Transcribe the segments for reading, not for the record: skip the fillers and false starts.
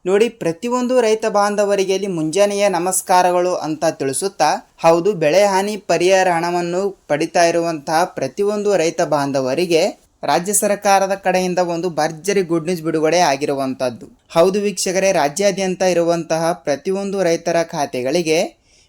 ನೋಡಿ, ಪ್ರತಿಯೊಂದು ರೈತ ಬಾಂಧವರಿಗೆ ಇಲ್ಲಿ ಮುಂಜಾನೆಯ ನಮಸ್ಕಾರಗಳು ಅಂತ ತಿಳಿಸುತ್ತಾ, ಹೌದು, ಬೆಳೆ ಹಾನಿ ಪರಿಹಾರ ಹಣವನ್ನು ಪಡಿತಾ ಇರುವಂತಹ ಪ್ರತಿಯೊಂದು ರೈತ ಬಾಂಧವರಿಗೆ ರಾಜ್ಯ ಸರ್ಕಾರದ ಕಡೆಯಿಂದ ಒಂದು ಭರ್ಜರಿ ಗುಡ್ ನ್ಯೂಸ್ ಬಿಡುಗಡೆ ಆಗಿರುವಂತದ್ದು. ಹೌದು ವೀಕ್ಷಕರೇ, ರಾಜ್ಯಾದ್ಯಂತ ಇರುವಂತಹ ಪ್ರತಿಯೊಂದು ರೈತರ ಖಾತೆಗಳಿಗೆ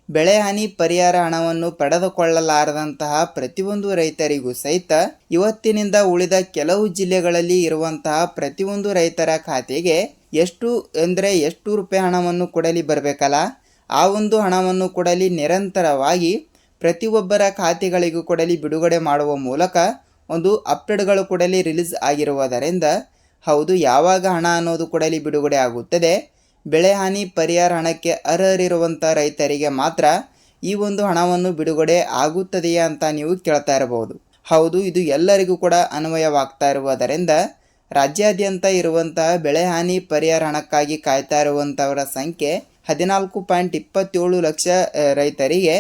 ಬೆಳೆ ಹಾನಿ ಪರಿಹಾರ ಹಣವನ್ನು ಪಡೆದುಕೊಳ್ಳಲಾರದಂತಹ ಪ್ರತಿಯೊಂದು ರೈತರಿಗೂ ಸಹಿತ ಇವತ್ತಿನಿಂದ ಉಳಿದ ಕೆಲವು ಜಿಲ್ಲೆಗಳಲ್ಲಿ ಇರುವಂತಹ ಪ್ರತಿಯೊಂದು ರೈತರ ಖಾತೆಗೆ ಎಷ್ಟು ರೂಪಾಯಿ ಹಣವನ್ನು ಕೊಡಲಿ ಬರಬೇಕಲ್ಲ, ಆ ಒಂದು ಹಣವನ್ನು ಕೊಡಲಿ ನಿರಂತರವಾಗಿ ಪ್ರತಿಯೊಬ್ಬರ ಖಾತೆಗಳಿಗೂ ಕೊಡಲಿ ಬಿಡುಗಡೆ ಮಾಡುವ ಮೂಲಕ ಒಂದು ಅಪ್ಡೇಟ್ಗಳು ಕೊಡಲಿ ರಿಲೀಸ್ ಆಗಿರುವುದರಿಂದ, ಹೌದು, ಯಾವಾಗ ಹಣ ಅನ್ನೋದು ಕೊಡಲಿ ಬಿಡುಗಡೆ ಆಗುತ್ತದೆ, ಬೆಳೆ ಹಾನಿ ಪರಿಹಾರ ಹಣಕ್ಕೆ ಅರ್ಹರಿರುವಂಥ ರೈತರಿಗೆ ಮಾತ್ರ ಈ ಒಂದು ಹಣವನ್ನು ಬಿಡುಗಡೆ ಆಗುತ್ತದೆಯೇ ಅಂತ ನೀವು ಕೇಳ್ತಾ ಇರಬಹುದು. ಹೌದು, ಇದು ಎಲ್ಲರಿಗೂ ಕೂಡ ಅನ್ವಯವಾಗ್ತಾ ಇರುವುದರಿಂದ ರಾಜ್ಯಾದ್ಯಂತ ಇರುವಂತಹ ಬೆಳೆ ಹಾನಿ ಪರಿಹಾರ ಹಣಕ್ಕಾಗಿ ಕಾಯ್ತಾ ಇರುವಂಥವರ ಸಂಖ್ಯೆ 14.27 ಲಕ್ಷ ರೈತರಿಗೆ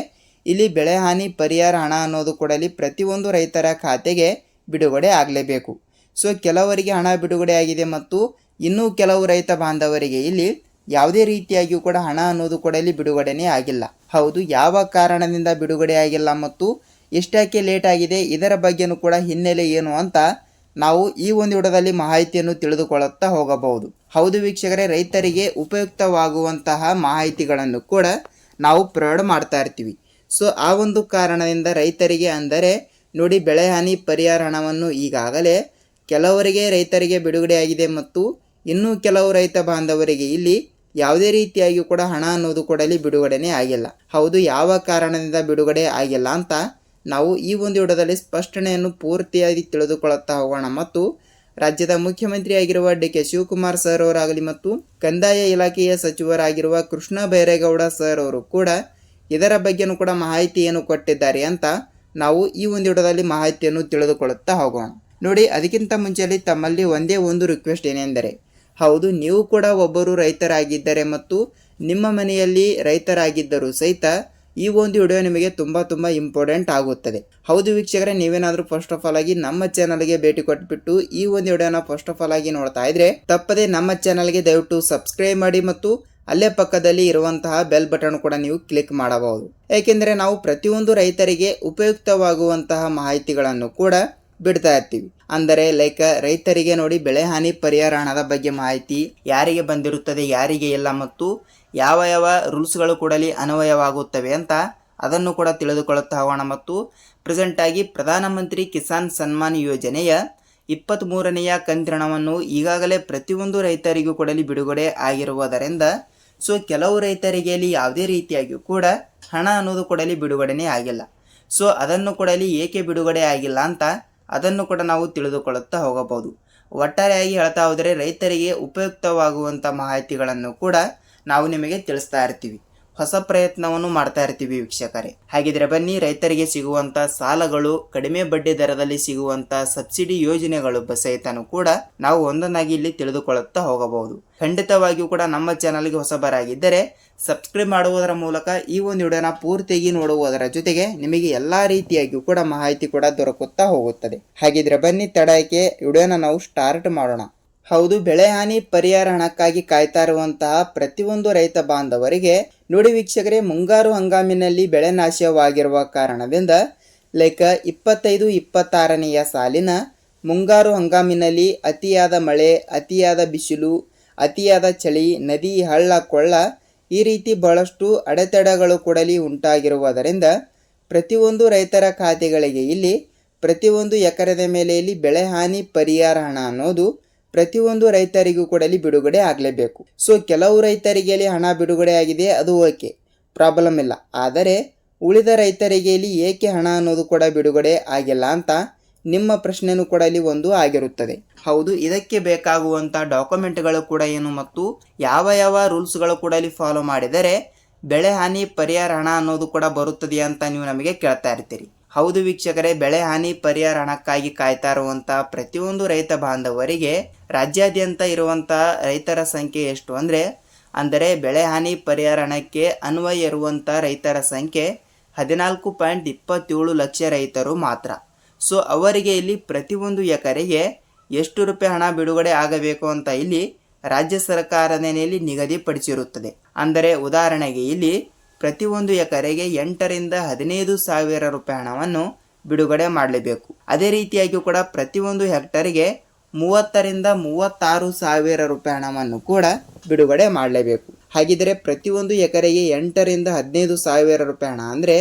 ಇಲ್ಲಿ ಬೆಳೆ ಹಾನಿ ಪರಿಹಾರ ಹಣ ಅನ್ನೋದು ಕೊಡಲಿ ಪ್ರತಿಯೊಂದು ರೈತರ ಖಾತೆಗೆ ಬಿಡುಗಡೆ ಆಗಲೇಬೇಕು. ಸೊ ಕೆಲವರಿಗೆ ಹಣ ಬಿಡುಗಡೆ ಆಗಿದೆ ಮತ್ತು ಇನ್ನೂ ಕೆಲವು ರೈತ ಬಾಂಧವರಿಗೆ ಇಲ್ಲಿ ಯಾವುದೇ ರೀತಿಯಾಗಿಯೂ ಕೂಡ ಹಣ ಅನ್ನೋದು ಕೊಡಲಿ ಬಿಡುಗಡೆನೇ ಆಗಿಲ್ಲ. ಹೌದು, ಯಾವ ಕಾರಣದಿಂದ ಬಿಡುಗಡೆ ಆಗಿಲ್ಲ ಮತ್ತು ಎಷ್ಟಕ್ಕೆ ಲೇಟ್ ಆಗಿದೆ, ಇದರ ಬಗ್ಗೆನೂ ಕೂಡ ಹಿನ್ನೆಲೆ ಏನು ಅಂತ ನಾವು ಈ ಒಂದು ವಿಡಿಯೋದಲ್ಲಿ ಮಾಹಿತಿಯನ್ನು ತಿಳಿದುಕೊಳ್ಳುತ್ತಾ ಹೋಗಬಹುದು. ಹೌದು ವೀಕ್ಷಕರೇ, ರೈತರಿಗೆ ಉಪಯುಕ್ತವಾಗುವಂತಹ ಮಾಹಿತಿಗಳನ್ನು ಕೂಡ ನಾವು ಪ್ರೊವೈಡ್ ಮಾಡ್ತಾ ಇರ್ತೀವಿ. ಸೊ ಆ ಒಂದು ಕಾರಣದಿಂದ ರೈತರಿಗೆ, ಅಂದರೆ ನೋಡಿ, ಬೆಳೆ ಹಾನಿ ಪರಿಹಾರ ಹಣವನ್ನು ಈಗಾಗಲೇ ಕೆಲವರಿಗೆ ರೈತರಿಗೆ ಬಿಡುಗಡೆ ಆಗಿದೆ ಮತ್ತು ಇನ್ನೂ ಕೆಲವು ರೈತ ಬಾಂಧವರಿಗೆ ಇಲ್ಲಿ ಯಾವುದೇ ರೀತಿಯಾಗಿ ಕೂಡ ಹಣ ಅನ್ನೋದು ಕೊಡಲಿ ಬಿಡುಗಡೆನೇ ಆಗಿಲ್ಲ. ಹೌದು, ಯಾವ ಕಾರಣದಿಂದ ಬಿಡುಗಡೆ ಆಗಿಲ್ಲ ಅಂತ ನಾವು ಈ ಒಂದು ವಿಡಿಯೋದಲ್ಲಿ ಸ್ಪಷ್ಟನೆಯನ್ನು ಪೂರ್ತಿಯಾಗಿ ತಿಳಿದುಕೊಳ್ಳುತ್ತಾ ಹೋಗೋಣ. ಮತ್ತು ರಾಜ್ಯದ ಮುಖ್ಯಮಂತ್ರಿಯಾಗಿರುವ ಡಿ.ಕೆ. ಶಿವಕುಮಾರ್ ಸರ್ ಅವರಾಗಲಿ ಮತ್ತು ಕಂದಾಯ ಇಲಾಖೆಯ ಸಚಿವರಾಗಿರುವ ಕೃಷ್ಣ ಬೈರೇಗೌಡ ಸರ್ ಅವರು ಕೂಡ ಇದರ ಬಗ್ಗೆನೂ ಕೂಡ ಮಾಹಿತಿಯನ್ನು ಕೊಟ್ಟಿದ್ದಾರೆ ಅಂತ ನಾವು ಈ ಒಂದು ವಿಡಿಯೋದಲ್ಲಿ ಮಾಹಿತಿಯನ್ನು ತಿಳಿದುಕೊಳ್ಳುತ್ತಾ ಹೋಗೋಣ. ನೋಡಿ, ಅದಕ್ಕಿಂತ ಮುಂಚೆಯಲ್ಲಿ ತಮ್ಮಲ್ಲಿ ಒಂದೇ ಒಂದು ರಿಕ್ವೆಸ್ಟ್ ಏನೆಂದರೆ, ಹೌದು, ನೀವು ಕೂಡ ಒಬ್ಬರು ರೈತರಾಗಿದ್ದರೆ ಮತ್ತು ನಿಮ್ಮ ಮನೆಯಲ್ಲಿ ರೈತರಾಗಿದ್ದರೂ ಸಹಿತ ಈ ಒಂದು ವಿಡಿಯೋ ನಿಮಗೆ ತುಂಬ ಇಂಪಾರ್ಟೆಂಟ್ ಆಗುತ್ತದೆ. ಹೌದು ವೀಕ್ಷಕರೇ, ನೀವೇನಾದರೂ ಫಸ್ಟ್ ಆಫ್ ಆಲ್ ಆಗಿ ನಮ್ಮ ಚಾನಲ್ಗೆ ಭೇಟಿ ಕೊಟ್ಬಿಟ್ಟು ಈ ಒಂದು ವಿಡಿಯೋನ ಫಸ್ಟ್ ಆಫ್ ಆಲ್ ಆಗಿ ನೋಡ್ತಾ ಇದ್ರೆ ತಪ್ಪದೆ ನಮ್ಮ ಚಾನಲ್ಗೆ ದಯವಿಟ್ಟು ಸಬ್ಸ್ಕ್ರೈಬ್ ಮಾಡಿ ಮತ್ತು ಅಲ್ಲೇ ಪಕ್ಕದಲ್ಲಿ ಇರುವಂತಹ ಬೆಲ್ ಬಟನ್ ಕೂಡ ನೀವು ಕ್ಲಿಕ್ ಮಾಡಬಹುದು. ಏಕೆಂದರೆ ನಾವು ಪ್ರತಿಯೊಂದು ರೈತರಿಗೆ ಉಪಯುಕ್ತವಾಗುವಂತಹ ಮಾಹಿತಿಗಳನ್ನು ಕೂಡ ಬಿಡ್ತಾ ಇರ್ತೀವಿ. ಅಂದರೆ ರೈತರಿಗೆ ನೋಡಿ, ಬೆಳೆ ಹಾನಿ ಪರಿಹಾರ ಹಣದ ಬಗ್ಗೆ ಮಾಹಿತಿ ಯಾರಿಗೆ ಬಂದಿರುತ್ತದೆ, ಯಾರಿಗೆ ಇಲ್ಲ ಮತ್ತು ಯಾವ ಯಾವ ರೂಲ್ಸ್ಗಳು ಕೂಡಲಿ ಅನ್ವಯವಾಗುತ್ತವೆ ಅಂತ ಅದನ್ನು ಕೂಡ ತಿಳಿದುಕೊಳ್ಳುತ್ತಾ ಹೋಗೋಣ. ಮತ್ತು ಪ್ರೆಸೆಂಟ್ ಆಗಿ ಪ್ರಧಾನಮಂತ್ರಿ ಕಿಸಾನ್ ಸನ್ಮಾನ್ ಯೋಜನೆಯ 23ನೆಯ ಕಂತಿನವನ್ನು ಈಗಾಗಲೇ ಪ್ರತಿಯೊಂದು ರೈತರಿಗೂ ಕೊಡಲಿ ಬಿಡುಗಡೆ ಆಗಿರುವುದರಿಂದ, ಸೊ ಕೆಲವು ರೈತರಿಗೆ ಇಲ್ಲಿ ಯಾವುದೇ ರೀತಿಯಾಗಿಯೂ ಕೂಡ ಹಣ ಅನ್ನೋದು ಕೊಡಲಿ ಬಿಡುಗಡೆನೇ ಆಗಿಲ್ಲ. ಸೊ ಅದನ್ನು ಕೊಡಲಿ ಏಕೆ ಬಿಡುಗಡೆ ಆಗಿಲ್ಲ ಅಂತ ಅದನ್ನು ಕೂಡ ನಾವು ತಿಳಿದುಕೊಳ್ಳುತ್ತಾ ಹೋಗಬಹುದು. ಒಟ್ಟಾರೆಯಾಗಿ ಹೇಳ್ತಾ ಹೋದರೆ ರೈತರಿಗೆ ಉಪಯುಕ್ತವಾಗುವಂಥ ಮಾಹಿತಿಗಳನ್ನು ಕೂಡ ನಾವು ನಿಮಗೆ ತಿಳಿಸ್ತಾ ಇರ್ತೀವಿ. ಹೊಸ ಪ್ರಯತ್ನವನ್ನು ಮಾಡ್ತಾ ಇರ್ತೀವಿ ವೀಕ್ಷಕರೇ. ಹಾಗಿದ್ರೆ ಬನ್ನಿ, ರೈತರಿಗೆ ಸಿಗುವಂಥ ಸಾಲಗಳು, ಕಡಿಮೆ ಬಡ್ಡಿ ದರದಲ್ಲಿ ಸಿಗುವಂಥ ಸಬ್ಸಿಡಿ ಯೋಜನೆಗಳು ಸಹಿತನೂ ಕೂಡ ನಾವು ಒಂದೊಂದಾಗಿ ಇಲ್ಲಿ ತಿಳಿದುಕೊಳ್ಳುತ್ತಾ ಹೋಗಬಹುದು. ಖಂಡಿತವಾಗಿಯೂ ಕೂಡ ನಮ್ಮ ಚಾನಲ್ಗೆ ಹೊಸಬರಾಗಿದ್ದರೆ ಸಬ್ಸ್ಕ್ರೈಬ್ ಮಾಡುವುದರ ಮೂಲಕ ಈ ಒಂದು ವಿಡಿಯೋನ ಪೂರ್ತಿಯಾಗಿ ನೋಡುವುದರ ಜೊತೆಗೆ ನಿಮಗೆ ಎಲ್ಲಾ ರೀತಿಯಾಗಿಯೂ ಕೂಡ ಮಾಹಿತಿ ಕೂಡ ದೊರಕುತ್ತಾ ಹೋಗುತ್ತದೆ. ಹಾಗಿದ್ರೆ ಬನ್ನಿ, ತಡಕ್ಕೆ ವಿಡಿಯೋನ ನಾವು ಸ್ಟಾರ್ಟ್ ಮಾಡೋಣ. ಹೌದು, ಬೆಳೆ ಹಾನಿ ಪರಿಹಾರ ಹಣಕ್ಕಾಗಿ ಕಾಯ್ತಾ ಇರುವಂತಹ ಪ್ರತಿಯೊಂದು ರೈತ ಬಾಂಧವರಿಗೆ ನೋಡಿ ವೀಕ್ಷಕರೇ, ಮುಂಗಾರು ಹಂಗಾಮಿನಲ್ಲಿ ಬೆಳೆ ನಾಶವಾಗಿರುವ ಕಾರಣದಿಂದ 25-26ನೆಯ ಸಾಲಿನ ಮುಂಗಾರು ಹಂಗಾಮಿನಲ್ಲಿ ಅತಿಯಾದ ಮಳೆ, ಅತಿಯಾದ ಬಿಸಿಲು, ಅತಿಯಾದ ಚಳಿ, ನದಿ, ಹಳ್ಳ ಕೊಳ್ಳ ಈ ರೀತಿ ಬಹಳಷ್ಟು ಅಡೆತಡೆಗಳು ಕೂಡಲಿ ಉಂಟಾಗಿರುವುದರಿಂದ ಪ್ರತಿಯೊಂದು ರೈತರ ಖಾತೆಗಳಿಗೆ ಇಲ್ಲಿ ಪ್ರತಿಯೊಂದು ಎಕರೆದ ಮೇಲೆ ಇಲ್ಲಿ ಬೆಳೆ ಹಾನಿ ಪರಿಹಾರ ಹಣ ಅನ್ನೋದು ಪ್ರತಿಯೊಂದು ರೈತರಿಗೂ ಕೂಡಲಿ ಬಿಡುಗಡೆ ಆಗಲೇಬೇಕು. ಸೊ ಕೆಲವು ರೈತರಿಗೆ ಇಲ್ಲಿ ಹಣ ಬಿಡುಗಡೆ ಆಗಿದೆ, ಅದು ಓಕೆ, ಪ್ರಾಬ್ಲಮ್ ಇಲ್ಲ. ಆದರೆ ಉಳಿದ ರೈತರಿಗೆ ಇಲ್ಲಿ ಏಕೆ ಹಣ ಅನ್ನೋದು ಕೂಡ ಬಿಡುಗಡೆ ಆಗಿಲ್ಲ ಅಂತ ನಿಮ್ಮ ಪ್ರಶ್ನೆನೂ ಕೂಡ ಇಲ್ಲಿ ಒಂದು ಆಗಿರುತ್ತದೆ. ಹೌದು, ಇದಕ್ಕೆ ಬೇಕಾಗುವಂಥ ಡಾಕ್ಯುಮೆಂಟ್ಗಳು ಕೂಡ ಏನು ಮತ್ತು ಯಾವ ಯಾವ ರೂಲ್ಸ್ಗಳು ಕೂಡ ಇಲ್ಲಿ ಫಾಲೋ ಮಾಡಿದರೆ ಬೆಳೆ ಹಾನಿ ಪರಿಹಾರ ಹಣ ಅನ್ನೋದು ಕೂಡ ಬರುತ್ತದೆ ಅಂತ ನೀವು ನಮಗೆ ಕೇಳ್ತಾ ಇರ್ತೀರಿ. ಹೌದು ವೀಕ್ಷಕರೇ, ಬೆಳೆ ಹಾನಿ ಪರಿಹಾರ ಹಣಕ್ಕಾಗಿ ಕಾಯ್ತಾ ಇರುವಂತಹ ಪ್ರತಿಯೊಂದು ರೈತ ಬಾಂಧವರಿಗೆ ರಾಜ್ಯಾದ್ಯಂತ ಇರುವಂತಹ ರೈತರ ಸಂಖ್ಯೆ ಎಷ್ಟು ಅಂದರೆ ಬೆಳೆ ಹಾನಿ ಪರಿಹಾರ ಹಣಕ್ಕೆ ಅನ್ವಯ ಇರುವಂಥ ರೈತರ ಸಂಖ್ಯೆ 14.27 ಲಕ್ಷ ರೈತರು ಮಾತ್ರ. ಸೊ ಅವರಿಗೆ ಇಲ್ಲಿ ಪ್ರತಿಯೊಂದು ಎಕರೆಗೆ ಎಷ್ಟು ರೂಪಾಯಿ ಹಣ ಬಿಡುಗಡೆ ಆಗಬೇಕು ಅಂತ ಇಲ್ಲಿ ರಾಜ್ಯ ಸರ್ಕಾರದ ನೆಲೆಯಲ್ಲಿ ನಿಗದಿಪಡಿಸಿರುತ್ತದೆ. ಅಂದರೆ ಉದಾಹರಣೆಗೆ ಇಲ್ಲಿ ಪ್ರತಿಯೊಂದು ಎಕರೆಗೆ 8ರಿಂದ 15,000 ರೂಪಾಯಿ ಹಣವನ್ನು ಬಿಡುಗಡೆ ಮಾಡಲೇಬೇಕು. ಅದೇ ರೀತಿಯಾಗಿ ಕೂಡ ಪ್ರತಿಯೊಂದು ಹೆಕ್ಟರ್ಗೆ 30ರಿಂದ 36,000 ರೂಪಾಯಿ ಹಣವನ್ನು ಕೂಡ ಬಿಡುಗಡೆ ಮಾಡಲೇಬೇಕು. ಹಾಗಿದ್ರೆ ಪ್ರತಿಯೊಂದು ಎಕರೆಗೆ 8ರಿಂದ 15,000 ರೂಪಾಯಿ ಹಣ ಅಂದರೆ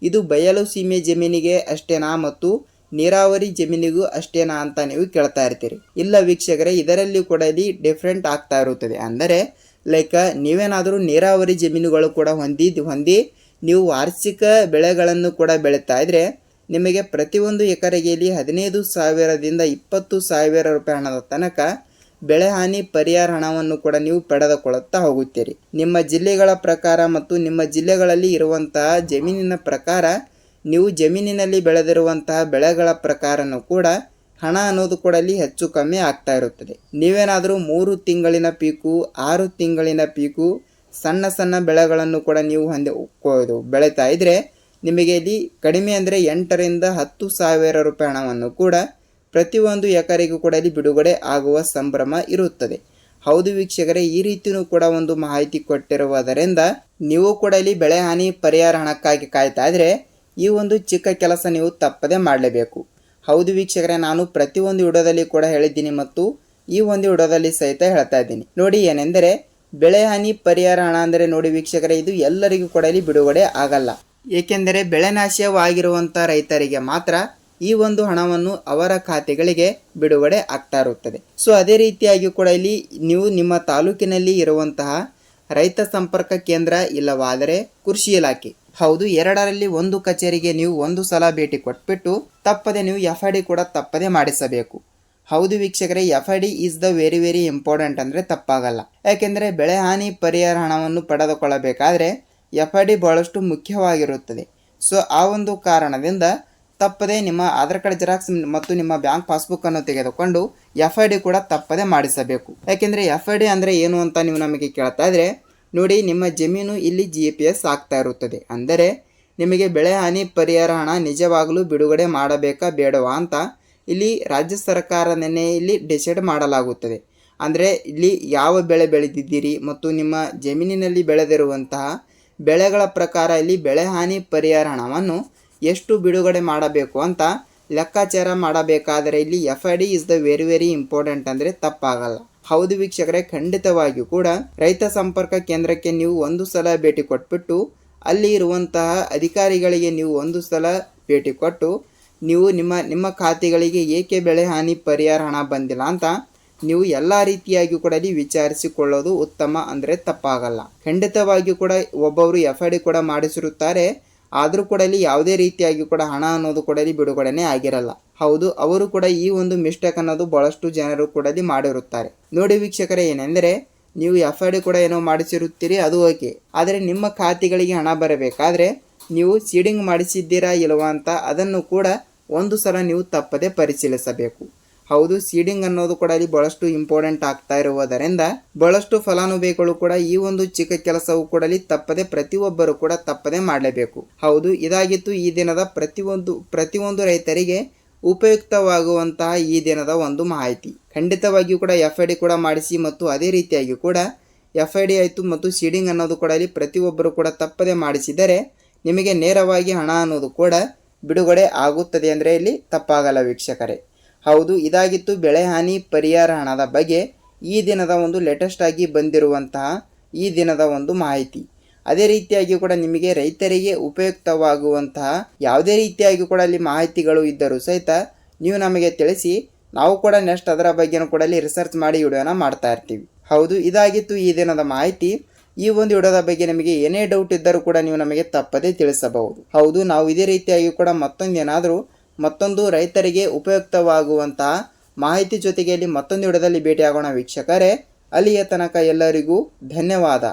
ಇದು ಬಯಲು ಸೀಮೆ ಜಮೀನಿಗೆ ಅಷ್ಟೇನಾ ಮತ್ತು ನೀರಾವರಿ ಜಮೀನಿಗೂ ಅಷ್ಟೇನಾ ಅಂತ ನೀವು ಕೇಳ್ತಾ ಇರ್ತೀರಿ. ಇಲ್ಲ ವೀಕ್ಷಕರೇ, ಇದರಲ್ಲಿ ಕೂಡ ಇಲ್ಲಿ ಡಿಫ್ರೆಂಟ್ ಆಗ್ತಾ ಇರುತ್ತದೆ. ಅಂದರೆ ಲೈಕ್ ನೀವೇನಾದರೂ ನೀರಾವರಿ ಜಮೀನುಗಳು ಕೂಡ ಹೊಂದಿ ನೀವು ವಾರ್ಷಿಕ ಬೆಳೆಗಳನ್ನು ಕೂಡ ಬೆಳೀತಾ ಇದ್ರೆ ನಿಮಗೆ ಪ್ರತಿಯೊಂದು ಎಕರೆಗೆ ಇಲ್ಲಿ 15,000ದಿಂದ 20,000 ರೂಪಾಯಿ ಹಣದ ತನಕ ಬೆಳೆ ಹಾನಿ ಪರಿಹಾರ ಹಣವನ್ನು ಕೂಡ ನೀವು ಪಡೆದುಕೊಳ್ಳುತ್ತಾ ಹೋಗುತ್ತೀರಿ. ನಿಮ್ಮ ಜಿಲ್ಲೆಗಳ ಪ್ರಕಾರ ಮತ್ತು ನಿಮ್ಮ ಜಿಲ್ಲೆಗಳಲ್ಲಿ ಇರುವಂತಹ ಜಮೀನಿನ ಪ್ರಕಾರ ನೀವು ಜಮೀನಿನಲ್ಲಿ ಬೆಳೆದಿರುವಂತಹ ಬೆಳೆಗಳ ಪ್ರಕಾರನೂ ಕೂಡ ಹಣ ಅನ್ನೋದು ಕೂಡ ಅಲ್ಲಿ ಹೆಚ್ಚು ಕಮ್ಮಿ ಆಗ್ತಾ ಇರುತ್ತದೆ. ನೀವೇನಾದರೂ 3 ತಿಂಗಳಿನ ಪೀಕು, 6 ತಿಂಗಳಿನ ಪೀಕು, ಸಣ್ಣ ಸಣ್ಣ ಬೆಳೆಗಳನ್ನು ಕೂಡ ನೀವು ಬೆಳೀತಾ ಇದ್ರೆ ನಿಮಗೆ ಇಲ್ಲಿ ಕಡಿಮೆ ಅಂದರೆ 8ರಿಂದ 10,000 ರೂಪಾಯಿ ಹಣವನ್ನು ಕೂಡ ಪ್ರತಿಯೊಂದು ಎಕರೆಗೂ ಕೂಡ ಇಲ್ಲಿ ಬಿಡುಗಡೆ ಆಗುವ ಸಂಭ್ರಮ ಇರುತ್ತದೆ. ಹೌದು ವೀಕ್ಷಕರೇ, ಈ ರೀತಿಯೂ ಕೂಡ ಒಂದು ಮಾಹಿತಿ ಕೊಟ್ಟಿರುವುದರಿಂದ ನೀವು ಕೂಡ ಇಲ್ಲಿ ಬೆಳೆ ಹಾನಿ ಪರಿಹಾರ ಹಣಕ್ಕಾಗಿ ಕಾಯ್ತಾ ಇದ್ರೆ ಈ ಒಂದು ಚಿಕ್ಕ ಕೆಲಸ ನೀವು ತಪ್ಪದೆ ಮಾಡಲೇಬೇಕು. ಹೌದು ವೀಕ್ಷಕರೇ, ನಾನು ಪ್ರತಿಯೊಂದು ವಿಡಿಯೋದಲ್ಲಿ ಕೂಡ ಹೇಳಿದ್ದೀನಿ ಮತ್ತು ಈ ಒಂದು ವಿಡಿಯೋದಲ್ಲಿ ಸಹಿತ ಹೇಳ್ತಾ ಇದ್ದೀನಿ. ನೋಡಿ, ಏನೆಂದರೆ ಬೆಳೆ ಹಾನಿ ಪರಿಹಾರ ಹಣ ಅಂದರೆ ನೋಡಿ ವೀಕ್ಷಕರೇ, ಇದು ಎಲ್ಲರಿಗೂ ಕೂಡ ಇಲ್ಲಿ ಬಿಡುಗಡೆ ಆಗಲ್ಲ. ಏಕೆಂದರೆ ಬೆಳೆ ನಾಶವಾಗಿರುವಂಥ ರೈತರಿಗೆ ಮಾತ್ರ ಈ ಒಂದು ಹಣವನ್ನು ಅವರ ಖಾತೆಗಳಿಗೆ ಬಿಡುಗಡೆ ಆಗ್ತಾ ಇರುತ್ತದೆ. ಸೊ ಅದೇ ರೀತಿಯಾಗಿ ಕೂಡ ಇಲ್ಲಿ ನೀವು ನಿಮ್ಮ ತಾಲೂಕಿನಲ್ಲಿ ಇರುವಂತಹ ರೈತ ಸಂಪರ್ಕ ಕೇಂದ್ರ ಇಲ್ಲವಾದರೆ ಕೃಷಿ ಇಲಾಖೆ, ಹೌದು, 2ರಲ್ಲಿ 1 ಕಚೇರಿಗೆ ನೀವು 1 ಸಲ ಭೇಟಿ ಕೊಟ್ಬಿಟ್ಟು ತಪ್ಪದೆ ನೀವು FID ಕೂಡ ತಪ್ಪದೆ ಮಾಡಿಸಬೇಕು. ಹೌದು ವೀಕ್ಷಕರೇ, FID is the very very important ಅಂದರೆ ತಪ್ಪಾಗಲ್ಲ. ಯಾಕೆಂದರೆ ಬೆಳೆ ಹಾನಿ ಪರಿಹಾರ ಹಣವನ್ನು ಪಡೆದುಕೊಳ್ಳಬೇಕಾದ್ರೆ FID ಬಹಳಷ್ಟು ಮುಖ್ಯವಾಗಿರುತ್ತದೆ. ಸೊ ಆ ಒಂದು ಕಾರಣದಿಂದ ತಪ್ಪದೆ ನಿಮ್ಮ ಆಧಾರ್ ಕಾರ್ಡ್ ಜೆರಾಕ್ಸ್ ಮತ್ತು ನಿಮ್ಮ ಬ್ಯಾಂಕ್ ಪಾಸ್ಬುಕ್ ಅನ್ನು ತೆಗೆದುಕೊಂಡು FID ಕೂಡ ತಪ್ಪದೆ ಮಾಡಿಸಬೇಕು. ಯಾಕೆಂದರೆ FID ಅಂದರೆ ಏನು ಅಂತ ನೀವು ನಮಗೆ ಕೇಳ್ತಾ ಇದ್ರೆ ನೋಡಿ, ನಿಮ್ಮ ಜಮೀನು ಇಲ್ಲಿ GPS ಆಗ್ತಾ ಇರುತ್ತದೆ. ಅಂದರೆ ನಿಮಗೆ ಬೆಳೆ ಹಾನಿ ಪರಿಹಾರ ಹಣ ನಿಜವಾಗಲೂ ಬಿಡುಗಡೆ ಮಾಡಬೇಕಾ ಬೇಡವಾ ಅಂತ ಇಲ್ಲಿ ರಾಜ್ಯ ಸರ್ಕಾರನೇ ಇಲ್ಲಿ ಡಿಸೈಡ್ ಮಾಡಲಾಗುತ್ತದೆ. ಅಂದರೆ ಇಲ್ಲಿ ಯಾವ ಬೆಳೆ ಬೆಳೆದಿದ್ದೀರಿ ಮತ್ತು ನಿಮ್ಮ ಜಮೀನಿನಲ್ಲಿ ಬೆಳೆದಿರುವಂತಹ ಬೆಳೆಗಳ ಪ್ರಕಾರ ಇಲ್ಲಿ ಬೆಳೆ ಹಾನಿ ಪರಿಹಾರ ಹಣವನ್ನು ಎಷ್ಟು ಬಿಡುಗಡೆ ಮಾಡಬೇಕು ಅಂತ ಲೆಕ್ಕಾಚಾರ ಮಾಡಬೇಕಾದರೆ ಇಲ್ಲಿ FID is the very very important ಅಂದರೆ ತಪ್ಪಾಗಲ್ಲ. ಹೌದು ವೀಕ್ಷಕರೇ, ಖಂಡಿತವಾಗಿಯೂ ಕೂಡ ರೈತ ಸಂಪರ್ಕ ಕೇಂದ್ರಕ್ಕೆ ನೀವು 1 ಸಲ ಭೇಟಿ ಕೊಟ್ಬಿಟ್ಟು ಅಲ್ಲಿ ಇರುವಂತಹ ಅಧಿಕಾರಿಗಳಿಗೆ ನೀವು 1 ಸಲ ಭೇಟಿ ಕೊಟ್ಟು ನೀವು ನಿಮ್ಮ ಖಾತೆಗಳಿಗೆ ಏಕೆ ಬೆಳೆ ಹಾನಿ ಪರಿಹಾರ ಹಣ ಬಂದಿಲ್ಲ ಅಂತ ನೀವು ಎಲ್ಲ ರೀತಿಯಾಗಿಯೂ ಕೂಡ ಇಲ್ಲಿ ವಿಚಾರಿಸಿಕೊಳ್ಳೋದು ಉತ್ತಮ ಅಂದರೆ ತಪ್ಪಾಗಲ್ಲ. ಖಂಡಿತವಾಗಿಯೂ ಕೂಡ ಒಬ್ಬೊಬ್ಬರು FID ಕೂಡ ಮಾಡಿಸಿರುತ್ತಾರೆ, ಆದರೂ ಕೂಡ ಇಲ್ಲಿ ಯಾವುದೇ ರೀತಿಯಾಗಿ ಕೂಡ ಹಣ ಅನ್ನೋದು ಕೂಡ ಇಲ್ಲಿ ಬಿಡುಗಡೆನೇ ಆಗಿರಲ್ಲ. ಹೌದು, ಅವರು ಕೂಡ ಈ ಒಂದು ಮಿಸ್ಟೇಕ್ ಅನ್ನೋದು ಬಹಳಷ್ಟು ಜನರು ಕೂಡ ಇಲ್ಲಿ ಮಾಡಿರುತ್ತಾರೆ. ನೋಡಿ ವೀಕ್ಷಕರೇ, ಏನೆಂದರೆ ನೀವು FID ಕೂಡ ಏನೋ ಮಾಡಿಸಿರುತ್ತೀರಿ, ಅದು ಓಕೆ, ಆದರೆ ನಿಮ್ಮ ಖಾತೆಗಳಿಗೆ ಹಣ ಬರಬೇಕಾದ್ರೆ ನೀವು ಸೀಡಿಂಗ್ ಮಾಡಿಸಿದ್ದೀರಾ ಇಲ್ಲವಾ ಅಂತ ಅದನ್ನು ಕೂಡ 1 ಸಲ ನೀವು ತಪ್ಪದೆ ಪರಿಶೀಲಿಸಬೇಕು. ಹೌದು, ಸೀಡಿಂಗ್ ಅನ್ನೋದು ಕೂಡ ಇಲ್ಲಿ ಬಹಳಷ್ಟು ಇಂಪಾರ್ಟೆಂಟ್ ಆಗ್ತಾ ಇರುವುದರಿಂದ ಬಹಳಷ್ಟು ಫಲಾನುಭವಿಗಳು ಕೂಡ ಈ ಒಂದು ಚಿಕ್ಕ ಕೆಲಸವು ಕೂಡ ಇಲ್ಲಿ ತಪ್ಪದೆ ಪ್ರತಿಯೊಬ್ಬರು ಕೂಡ ತಪ್ಪದೆ ಮಾಡಲೇಬೇಕು. ಹೌದು, ಇದಾಗಿತ್ತು ಈ ದಿನದ ಪ್ರತಿಯೊಂದು ರೈತರಿಗೆ ಉಪಯುಕ್ತವಾಗುವಂತಹ ಈ ದಿನದ ಒಂದು ಮಾಹಿತಿ. ಖಂಡಿತವಾಗಿಯೂ ಕೂಡ FID ಕೂಡ ಮಾಡಿಸಿ ಮತ್ತು ಅದೇ ರೀತಿಯಾಗಿ ಕೂಡ FID ಆಯಿತು ಮತ್ತು ಸೀಡಿಂಗ್ ಅನ್ನೋದು ಕೂಡ ಇಲ್ಲಿ ಪ್ರತಿಯೊಬ್ಬರು ಕೂಡ ತಪ್ಪದೆ ಮಾಡಿಸಿದರೆ ನಿಮಗೆ ನೇರವಾಗಿ ಹಣ ಅನ್ನೋದು ಕೂಡ ಬಿಡುಗಡೆ ಆಗುತ್ತದೆ ಅಂದರೆ ಇಲ್ಲಿ ತಪ್ಪಾಗಲ್ಲ ವೀಕ್ಷಕರೇ. ಹೌದು, ಇದಾಗಿತ್ತು ಬೆಳೆ ಹಾನಿ ಪರಿಹಾರ ಹಣದ ಬಗ್ಗೆ ಈ ದಿನದ ಒಂದು ಲೇಟೆಸ್ಟ್ ಆಗಿ ಬಂದಿರುವಂತಹ ಈ ದಿನದ ಒಂದು ಮಾಹಿತಿ. ಅದೇ ರೀತಿಯಾಗಿ ಕೂಡ ನಿಮಗೆ ರೈತರಿಗೆ ಉಪಯುಕ್ತವಾಗುವಂತಹ ಯಾವುದೇ ರೀತಿಯಾಗಿ ಕೂಡ ಅಲ್ಲಿ ಮಾಹಿತಿಗಳು ಇದ್ದರೂ ಸಹಿತ ನೀವು ನಮಗೆ ತಿಳಿಸಿ, ನಾವು ಕೂಡ ನೆಕ್ಸ್ಟ್ ಅದರ ಬಗ್ಗೆನೂ ಕೂಡ ಅಲ್ಲಿ ರಿಸರ್ಚ್ ಮಾಡಿ ವಿಡಿಯೋನ ಮಾಡ್ತಾ ಇರ್ತೀವಿ. ಹೌದು, ಇದಾಗಿತ್ತು ಈ ದಿನದ ಮಾಹಿತಿ. ಈ ಒಂದು ವಿಡಿಯೋದ ಬಗ್ಗೆ ನಿಮಗೆ ಏನೇ ಡೌಟ್ ಇದ್ದರೂ ಕೂಡ ನೀವು ನಮಗೆ ತಪ್ಪದೇ ತಿಳಿಸಬಹುದು. ಹೌದು, ನಾವು ಇದೇ ರೀತಿಯಾಗಿ ಕೂಡ ಮತ್ತೊಂದು ರೈತರಿಗೆ ಉಪಯುಕ್ತವಾಗುವಂತಹ ಮಾಹಿತಿ ಜೊತೆಗೆ ಇಲ್ಲಿ ಮತ್ತೊಂದು ವಿಡಿಯೋದಲ್ಲಿ ಭೇಟಿಯಾಗೋಣ ವೀಕ್ಷಕರೇ. ಅಲ್ಲಿಯ ತನಕ ಎಲ್ಲರಿಗೂ ಧನ್ಯವಾದ.